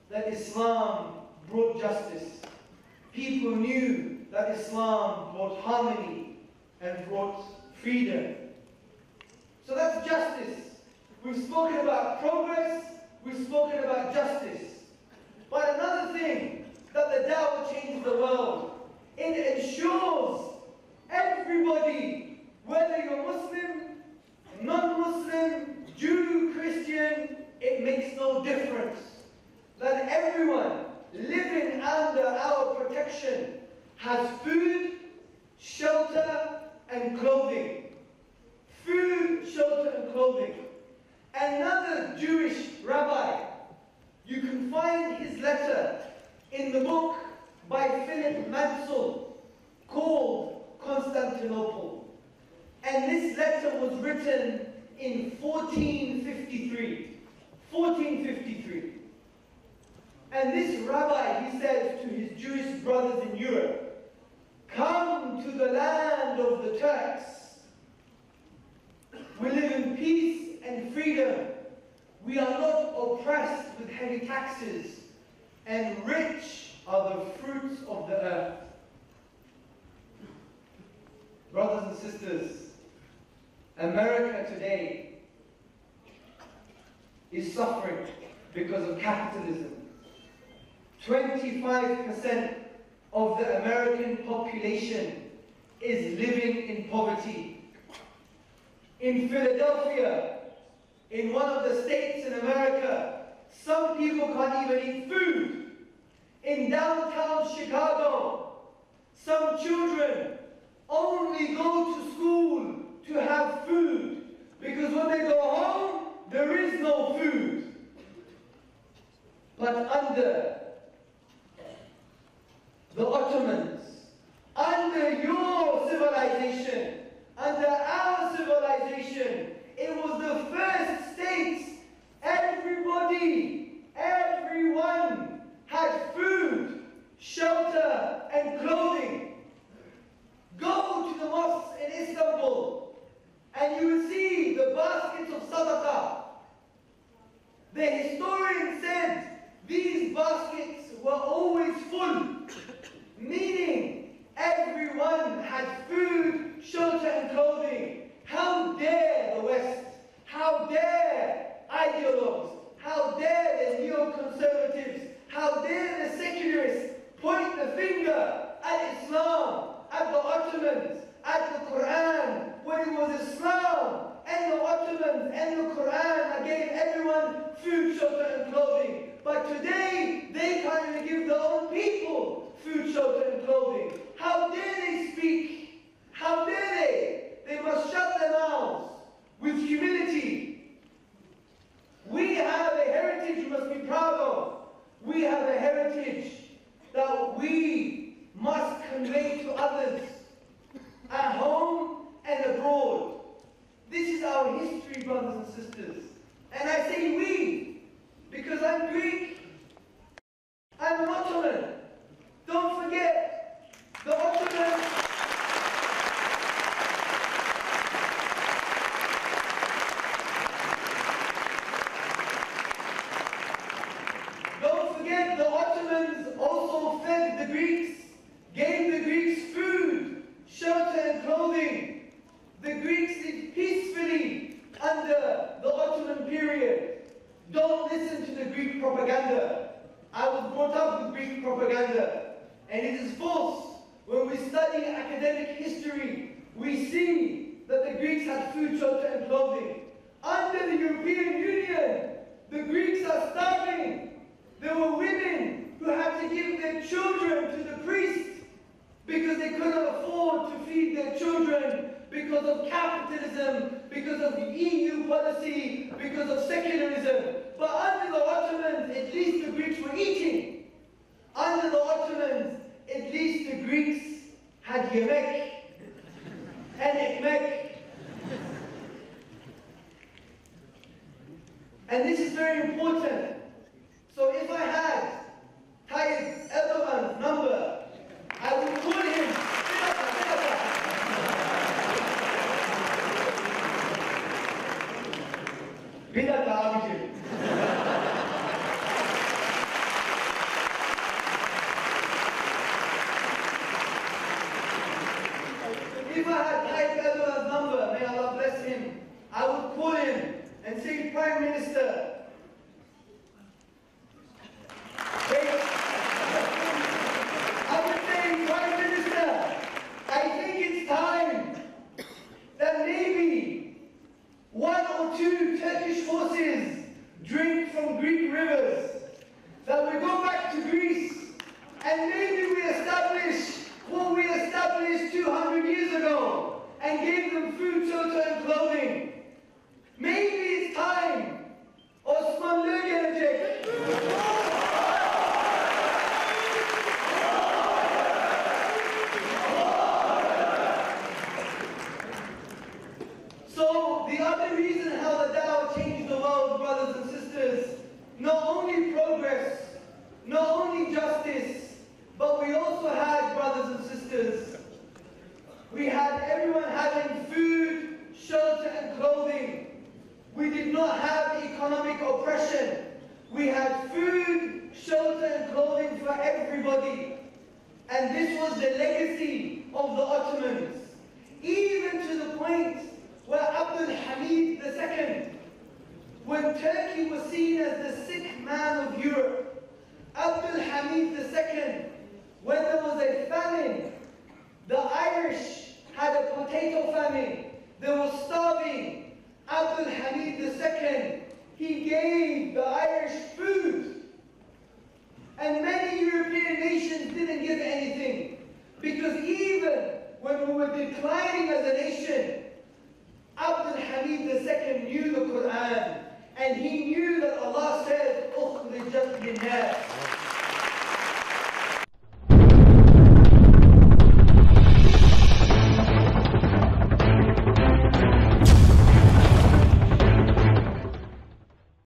that Islam brought justice. People knew that Islam brought harmony and brought freedom. So that's justice. We've spoken about progress, we've spoken about justice. But another thing, that the Dawah changes the world. It ensures everybody, whether you're Muslim, non-Muslim, Jew, Christian, it makes no difference. That everyone living under our protection has food, shelter, and clothing. Food, shelter, and clothing. Another Jewish rabbi, you can find his letter in the book by Philip Mansell called Constantinople. And this letter was written in 1453. 1453. And this rabbi, he says to his Jewish brothers in Europe, come to the land of the Turks. We live in peace and freedom. We are not oppressed with heavy taxes, and rich are the fruits of the earth. Brothers and sisters, America today is suffering because of capitalism. 25% of the American population is living in poverty. In Philadelphia, in one of the states in America, some people can't even eat food. In downtown Chicago, some children only go to school to have food, because when they go home, there is no food. But under the Ottomans, under your civilization, under our civilization, it was the first states, everyone had food, shelter, and clothing. Go to the mosques in Istanbul, and you will see the baskets of sadaqah. The historian said these baskets were always full, meaning everyone had food, shelter, and clothing. How dare the West, how dare ideologues, how dare the neoconservatives, how dare the secularists point the finger at Islam, at the Ottomans, at the Quran, when it was Islam and the Ottomans and the Quran that gave everyone food, shelter, and clothing. But today, they can't even give their own people food, shelter, and clothing. How dare they speak? How dare they? They must shut their mouths with humility. We have a heritage we must be proud of. We have a heritage that we must convey to others at home and abroad. This is our history, brothers and sisters. And I say we, because I'm Greek, I'm an Ottoman. Don't forget, the Ottomans, also fed the Greeks, gave the Greeks food, shelter, and clothing. The Greeks lived peacefully under the Ottoman period. Don't listen to the Greek propaganda. I was brought up with Greek propaganda, and it is false. When we study academic history, we see that the Greeks had food, shelter, and clothing. Under the European Union, the Greeks are starving. There were women who had to give their children to the priest because they couldn't afford to feed their children because of capitalism, because of the EU policy, because of secularism. But under the Ottomans, at least the Greeks were eating. Under the Ottomans, at least the Greeks had yemek and ekmek. And this is very important. had Tayyip Erdogan's number, may Allah bless him, I would call him and say, Prime Minister, I would say, Prime Minister, I think it's time that maybe one or two Turkish forces drink from Greek rivers, that we go back to Greece and maybe we establish what we established 200 years ago and gave them food, shelter and clothing. Maybe it's time. Osmanlı gelecek. So the other reason how the Dawah changed the world, brothers and sisters, not only progress, not only justice, but we also had, brothers and sisters, we had everyone having food, shelter and clothing. We did not have economic oppression. We had food, shelter and clothing for everybody. And this was the legacy of the Ottomans. Even to the point where Abdul Hamid II, when Turkey was seen as the sick man of Europe, Abdul Hamid II, when there was a famine, the Irish had a potato famine, they were starving. Abdul Hamid II, he gave the Irish food. And many European nations didn't give anything. Because even when we were declining as a nation, Abdul Hamid II knew the Quran. And he knew that Allah said, أُخْرِجَتْ لِلنَّاسِ